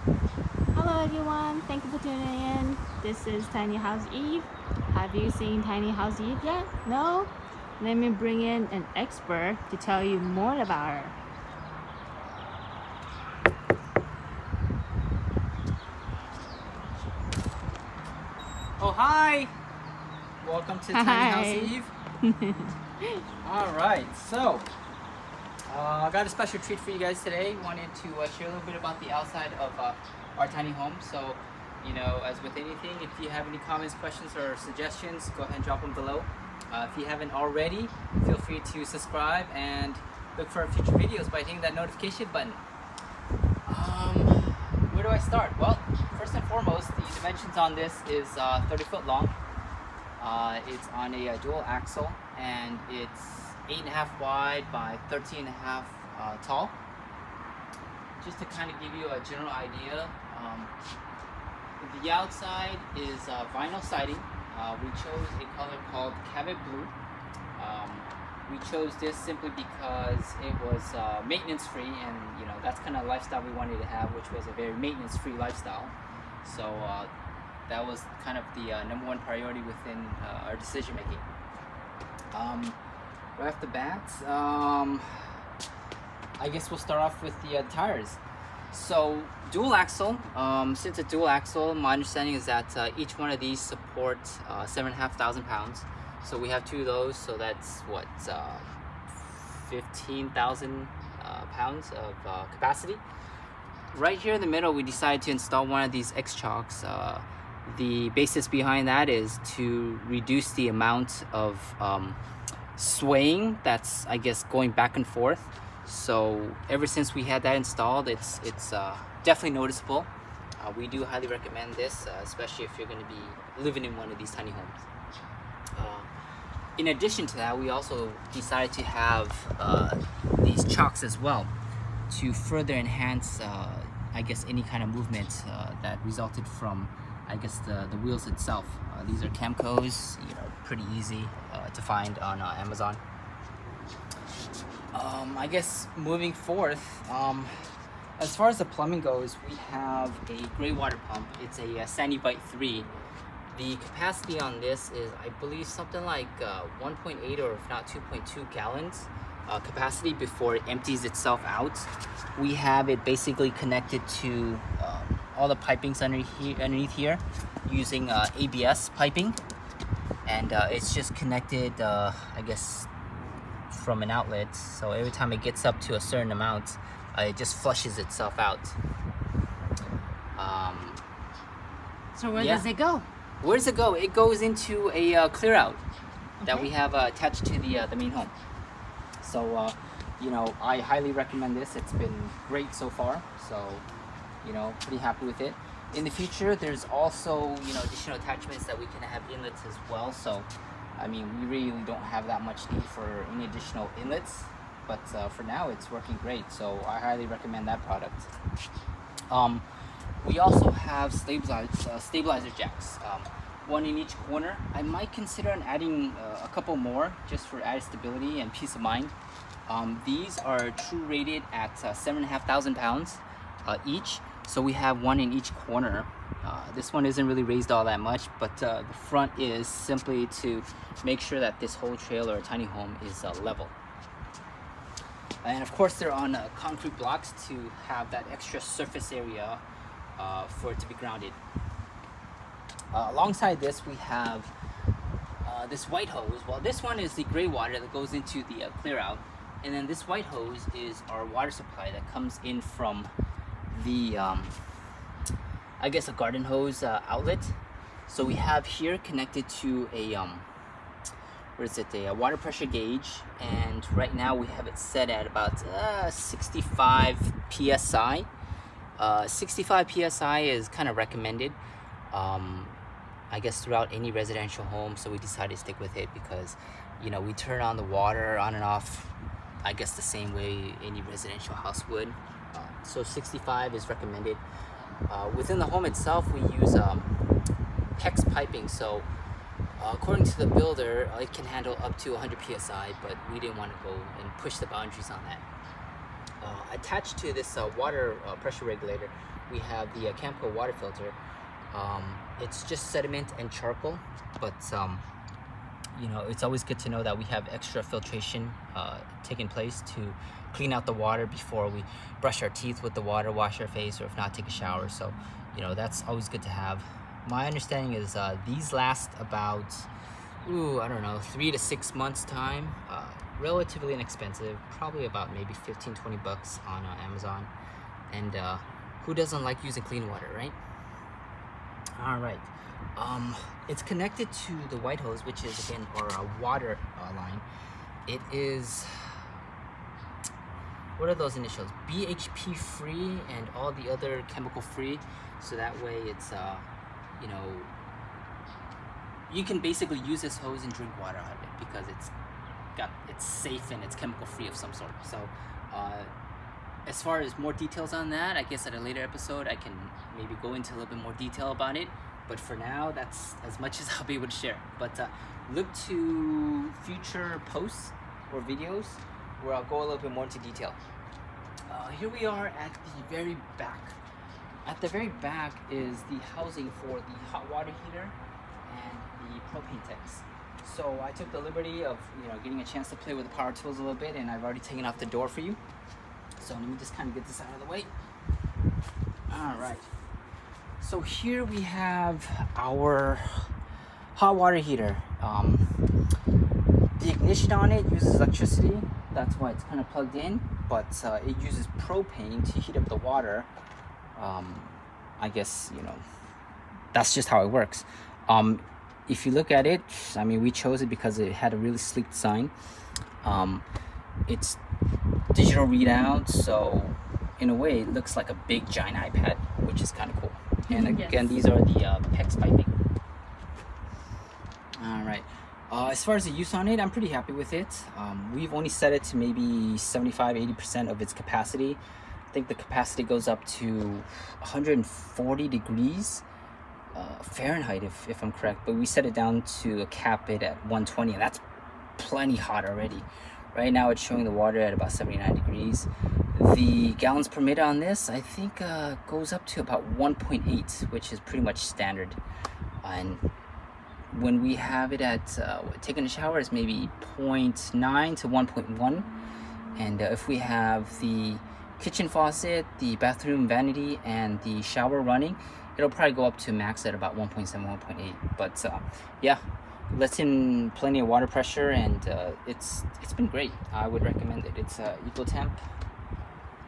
Hello everyone, thank you for tuning in. This is Tiny House Eve. Have you seen Tiny House Eve yet? No? Let me bring in an expert to tell you more about her. Oh, hi! Welcome to Tiny House Hi. Eve. Alright, so I got a special treat for you guys today. Wanted to share a little bit about the outside of our tiny home. So, as with anything, if you have any comments, questions, or suggestions, go ahead and drop them below. If you haven't already, feel free to subscribe and look for our future videos by hitting that notification button. Where do I start? Well, first and foremost, the dimensions on this is 30 foot long. It's on a dual axle, and it's 8.5 wide by 13.5 tall. Just to kind of give you a general idea, the outside is vinyl siding. We chose a color called Cabot Blue. We chose this simply because it was maintenance free, and that's kind of lifestyle we wanted to have, which was a very maintenance free lifestyle. So that was kind of the number one priority within our decision making. Right off the bat, I guess we'll start off with the tires. So dual axle. Since it's dual axle, my understanding is that each one of these supports 7,500 pounds. So we have two of those, so that's what 15,000 pounds of capacity. Right here in the middle, we decided to install one of these X-Chocks. The basis behind that is to reduce the amount of swaying that's, I guess, going back and forth. So ever since we had that installed, it's definitely noticeable. We do highly recommend this, especially if you're going to be living in one of these tiny homes. In addition to that, we also decided to have these chocks as well to further enhance, I guess, any kind of movement that resulted from, I guess, the wheels itself. These are Camcos, pretty easy to find on Amazon. I guess moving forth, as far as the plumbing goes, we have a gray water pump. It's a Sandy Bite 3. The capacity on this is, I believe, something like 1.8 or if not 2.2 gallons capacity before it empties itself out. We have it basically connected to all the pipings underneath here using ABS piping, and it's just connected, I guess, from an outlet. So every time it gets up to a certain amount, it just flushes itself out. So where does it go? Where does it go? It goes into a clear out that we have attached to the main home. So, I highly recommend this. It's been great so far. So, pretty happy with it. In the future, there's also, additional attachments that we can have inlets as well. So, we really don't have that much need for any additional inlets. But for now, it's working great. So, I highly recommend that product. We also have stabilizer jacks, one in each corner. I might consider adding a couple more just for added stability and peace of mind. These are true rated at 7,500 pounds each, so we have one in each corner. This one isn't really raised all that much, but the front is simply to make sure that this whole trailer or tiny home is level. And of course, they're on concrete blocks to have that extra surface area for it to be grounded. Alongside this, we have this white hose. Well, this one is the gray water that goes into the clear out, and then this white hose is our water supply that comes in from the, I guess, a garden hose outlet. So we have here connected to a a water pressure gauge, and right now we have it set at about 65 psi. 65 psi is kind of recommended, I guess, throughout any residential home. So we decided to stick with it because, we turn on the water on and off, I guess, the same way any residential house would. So 65 is recommended. Within the home itself, we use PEX piping. So according to the builder, it can handle up to 100 psi, but we didn't want to go and push the boundaries on that. attached to this water pressure regulator, we have the Camco water filter. It's just sediment and charcoal, but you know, it's always good to know that we have extra filtration taking place to clean out the water before we brush our teeth with the water, wash our face, or if not, take a shower. So, you know, that's always good to have. My understanding is these last about, I don't know, 3 to 6 months time. Relatively inexpensive, probably about maybe 15-20 bucks on Amazon. And who doesn't like using clean water, right? All right. It's connected to the white hose, which is again our water line. It is, what are those initials? BHP free and all the other chemical free. So that way it's, you know, you can basically use this hose and drink water out of it because it's safe and it's chemical free of some sort. So as far as more details on that, I guess at a later episode I can maybe go into a little bit more detail about it. But for now, that's as much as I'll be able to share. But look to future posts or videos where I'll go a little bit more into detail. Here we are at the very back. At the very back is the housing for the hot water heater and the propane tanks. So I took the liberty of, you know, getting a chance to play with the power tools a little bit, and I've already taken off the door for you. So let me just kind of get this out of the way. All right. So here we have our hot water heater. The ignition on it uses electricity. That's why it's kind of plugged in, but it uses propane to heat up the water. I guess, you know, that's just how it works. If you look at it, I mean, we chose it because it had a really sleek design. It's digital readout, so in a way it looks like a big giant iPad, which is kind of cool. And again, these are the PEX piping. All right. As far as the use on it, I'm pretty happy with it. We've only set it to maybe 75-80% of its capacity. I think the capacity goes up to 140 degrees Fahrenheit, if I'm correct. But we set it down to cap it at 120, and that's plenty hot already. Right now, it's showing the water at about 79 degrees. The gallons per minute on this, I think, goes up to about 1.8, which is pretty much standard. And when we have it at taking a shower, it's maybe 0.9 to 1.1. And if we have the kitchen faucet, the bathroom vanity, and the shower running, it'll probably go up to max at about 1.7, 1.8. But yeah, lets in plenty of water pressure, and it's been great. I would recommend it. It's eco temp.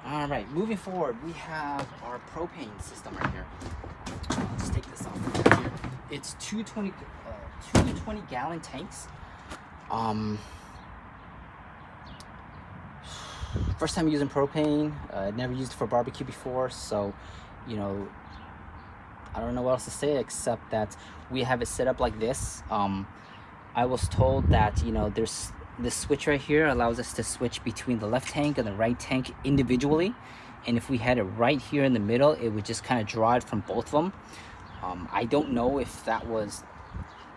All right, moving forward, we have our propane system right here. Let's take this off right here. It's 220 gallon tanks. First time using propane. Never used it for barbecue before, so you know, I don't know what else to say except that we have it set up like this. I was told that, you know, there's this switch right here allows us to switch between the left tank and the right tank individually, and if we had it right here in the middle, it would just kind of draw it from both of them. I don't know if that was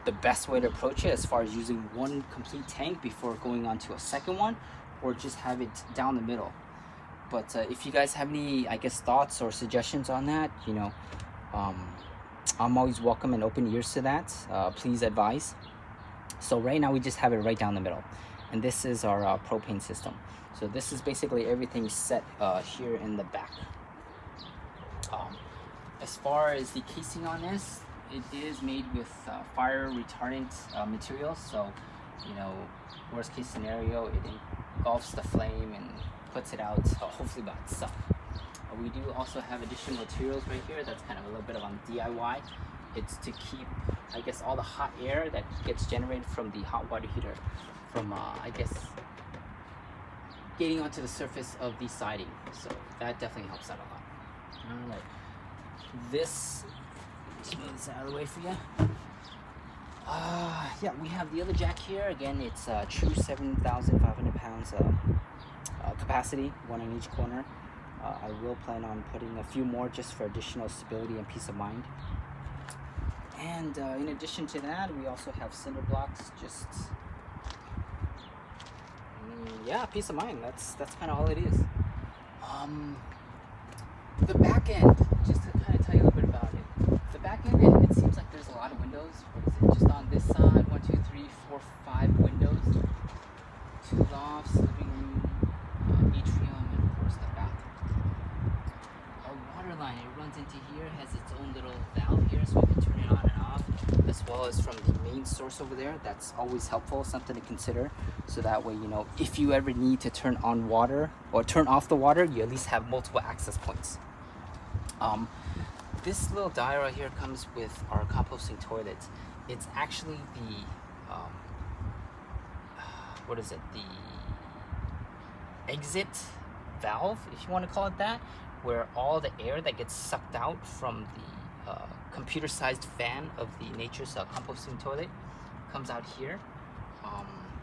the best way to approach it as far as using one complete tank before going on to a second one, or just have it down the middle. But if you guys have any, I guess, thoughts or suggestions on that, you know, I'm always welcome and open ears to that. Please advise. So right now we just have it right down the middle, and this is our propane system. So this is basically everything set here in the back. As far as the casing on this, it is made with fire retardant material. So, you know, worst case scenario, it engulfs the flame and puts it out, hopefully by itself. We do also have additional materials right here. That's kind of a little bit of on DIY. It's to keep, I guess, all the hot air that gets generated from the hot water heater from, I guess, getting onto the surface of the siding. So that definitely helps out a lot. All right. This, move this out of the way for you. Yeah, we have the other jack here. Again, it's true 7,500 pounds capacity, one in each corner. I will plan on putting a few more just for additional stability and peace of mind. And in addition to that, we also have cinder blocks. Just yeah, peace of mind. That's kind of all it is. The back end, just to kind of tell you a little bit about it. The back end, it seems like there's a lot of windows. What is it? Just on this side, 1, 2, 3, 4, 5 windows. 2 lofts, living room, atrium, and of course the bathroom. Our water line, it runs into here, has its own little valve here, so we can turn it on and off, as well as from the main source over there. That's always helpful, something to consider. So that way, you know, if you ever need to turn on water or turn off the water, you at least have multiple access points. This little dial right here comes with our composting toilet. It's actually the what is it? The exit valve, if you want to call it that, where all the air that gets sucked out from the computer-sized fan of the Nature's composting toilet comes out here.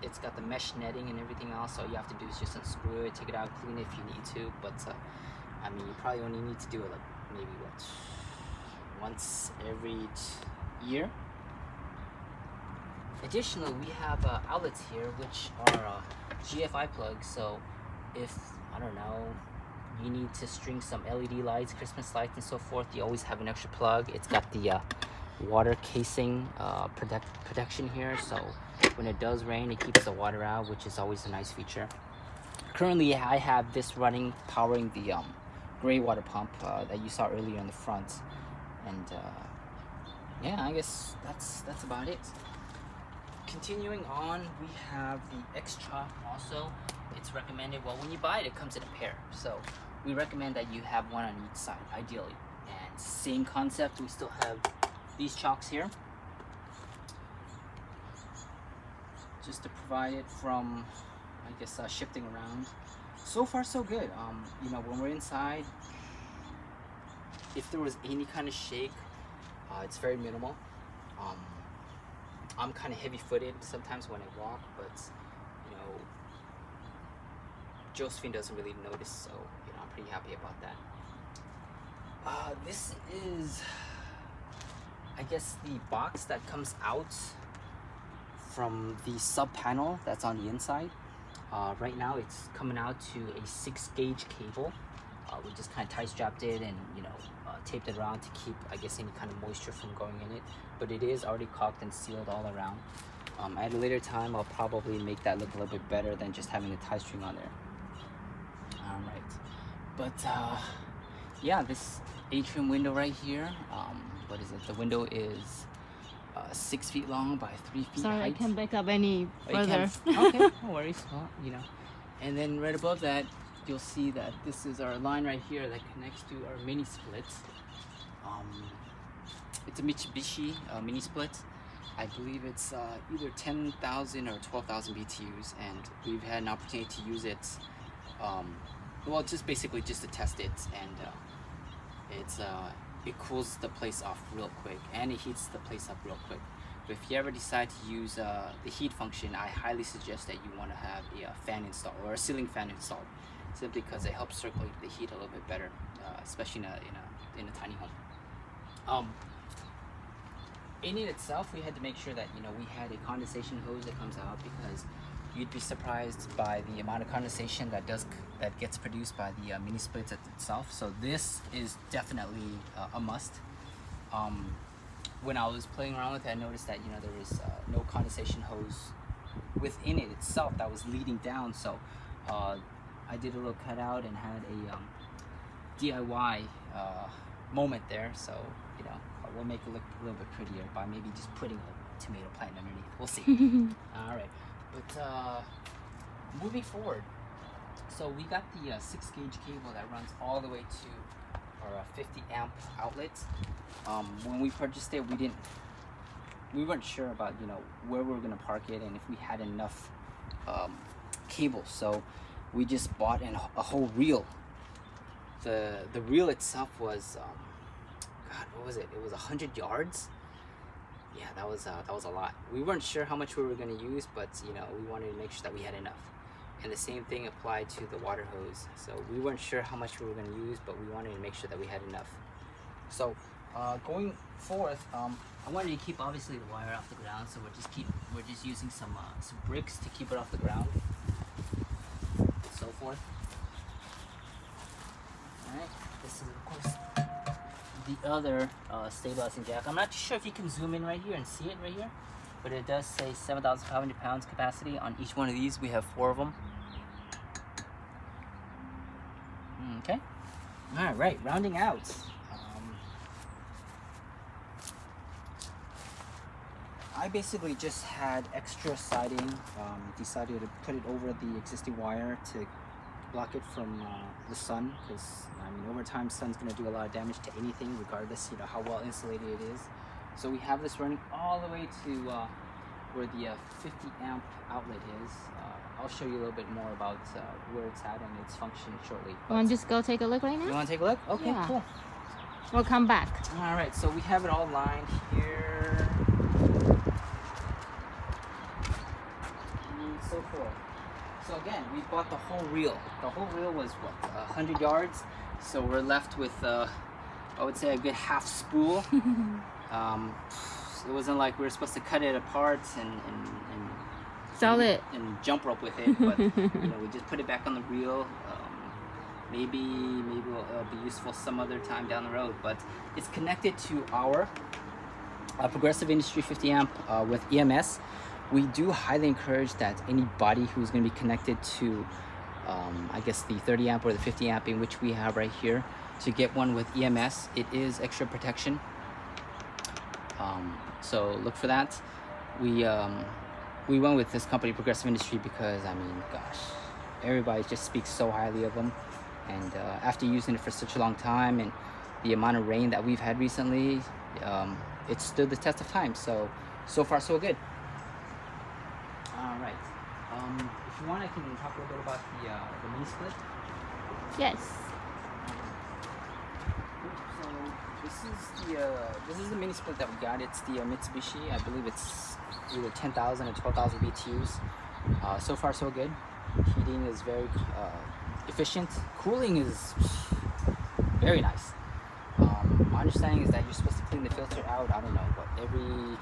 It's got the mesh netting and everything else. All you have to do is just unscrew it, take it out, clean it if you need to. But I mean, you probably only need to do it like maybe once every year. Additionally, we have outlets here which are GFI plugs. So if, I don't know, you need to string some LED lights, Christmas lights and so forth, you always have an extra plug. It's got the water casing protection here, so when it does rain, it keeps the water out, which is always a nice feature. Currently, I have this running, powering the gray water pump that you saw earlier in the front. And yeah, I guess that's about it. Continuing on, we have the X-Chalk also. It's recommended, well, when you buy it, it comes in a pair. So we recommend that you have one on each side, ideally. And same concept, we still have these chalks here. Just to provide it from, I guess, shifting around. So far, so good. You know, when we're inside, if there was any kind of shake, it's very minimal. I'm kind of heavy-footed sometimes when I walk, but you know, Josephine doesn't really notice, so you know, I'm pretty happy about that. This is, I guess, the box that comes out from the sub panel that's on the inside. Right now, it's coming out to a 6 gauge cable. We just kind of tie strapped it and, you know, taped it around to keep, I guess, any kind of moisture from going in it. But it is already caulked and sealed all around. At a later time, I'll probably make that look a little bit better than just having a tie string on there. All right, but yeah, this atrium window right here. What is it? The window is 6 feet long by 3 feet Sorry, height. I can't back up any further. Okay, no worries. Well, you know. And then right above that, you'll see that this is our line right here that connects to our mini split. It's a Mitsubishi mini split. I believe it's either 10,000 or 12,000 BTUs, and we've had an opportunity to use it. Well, just basically just to test it, and it cools the place off real quick, and it heats the place up real quick. But if you ever decide to use the heat function, I highly suggest that you want to have a fan installed or a ceiling fan installed, simply because it helps circulate the heat a little bit better, especially in a tiny home. In it itself, we had to make sure that, you know, we had a condensation hose that comes out, because you'd be surprised by the amount of condensation that gets produced by the mini splits itself. So this is definitely a must. When I was playing around with it, I noticed that, you know, there was no condensation hose within it itself that was leading down. So I did a little cutout and had a DIY moment there. So, you know, we'll make it look a little bit prettier by maybe just putting a tomato plant underneath. We'll see. All right, but moving forward, so we got the 6 gauge cable that runs all the way to our 50 amp outlet. When we purchased it, we weren't sure about, you know, where we were gonna park it and if we had enough cable. So we just bought a whole reel. The reel itself was God, what was it? It was 100 yards. Yeah, that was a lot. We weren't sure how much we were going to use, but you know, we wanted to make sure that we had enough. And the same thing applied to the water hose. So we weren't sure how much we were going to use, but we wanted to make sure that we had enough. So going forth, I wanted to keep obviously the wire off the ground, so we're just using some bricks to keep it off the ground, and so forth. Alright, this is of course the other stabilizing jack. I'm not sure if you can zoom in right here and see it right here, but it does say 7,500 pounds capacity on each one of these. We have 4 of them. Okay. All right, rounding out. I basically just had extra siding. Decided to put it over the existing wire to block it from the sun, because I mean, over time, sun's going to do a lot of damage to anything, regardless, you know, how well insulated it is. So we have this running all the way to where the 50 amp outlet is. I'll show you a little bit more about where it's at and its function shortly. Want to just go take a look right now? You want to take a look? Okay, Yeah. cool. We'll come back. All right, so we have it all lined here. So cool. So again, we bought the whole reel. The whole reel was what, 100 yards? So we're left with, I would say, a good half spool. It wasn't like we were supposed to cut it apart and Sell it. And jump rope with it, but you know, we just put it back on the reel. Maybe it'll be useful some other time down the road. But it's connected to our Progressive Industry 50 amp with EMS. We do highly encourage that anybody who's going to be connected to, I guess, the 30 amp or the 50 amp, in which we have right here, to get one with EMS. It is extra protection. So look for that. We went with this company, Progressive Industry, because I mean, gosh, everybody just speaks so highly of them. And after using it for such a long time and the amount of rain that we've had recently, it stood the test of time. So far so good. All right. If you want, I can talk a little bit about the mini split. Yes. So this is the mini split that we got. It's the Mitsubishi. I believe it's either 10,000 or 12,000 BTUs. So far so good. Heating is very efficient. Cooling is very nice. My understanding is that you're supposed to clean the filter out, I don't know, what, every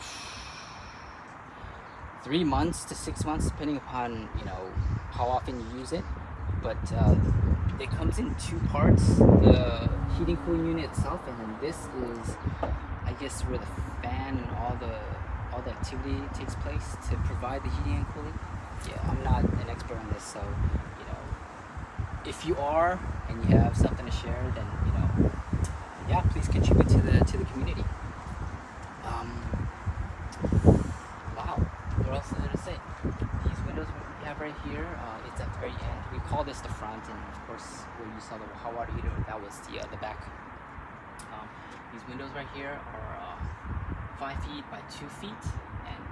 3 months to 6 months, depending upon, you know, how often you use it. But it comes in 2 parts, the heating cooling unit itself, and then this is, I guess, where the fan and all the activity takes place to provide the heating and cooling. Yeah, I'm not an expert on this, so, you know, if you are and you have something to share, then, you know, yeah, please contribute to the community. Wow, what else is there to say? These windows we have right here, it's at the very end. We call this the front, and of course, where you saw the hot water heater, that was the back. These windows right here are 5 feet by 2 feet, and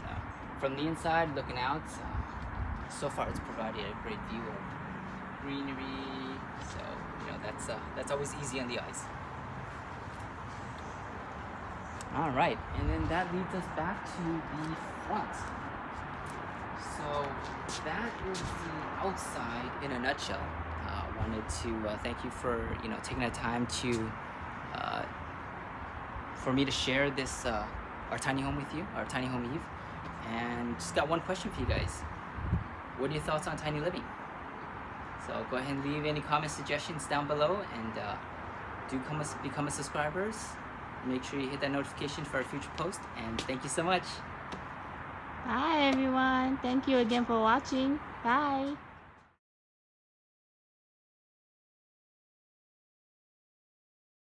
from the inside looking out, so far it's provided a great view of greenery. So you know, that's always easy on the eyes. All right, and then that leads us back to the front. So that is the outside in a nutshell. Wanted to thank you for, you know, taking the time to for me to share this our tiny home with you, our tiny home Eve. And just got one question for you guys. What are your thoughts on tiny living? So go ahead and leave any comments, suggestions down below, and do become a subscribers. Make sure you hit that notification for our future post, and thank you so much. Hi everyone. Thank you again for watching. Bye.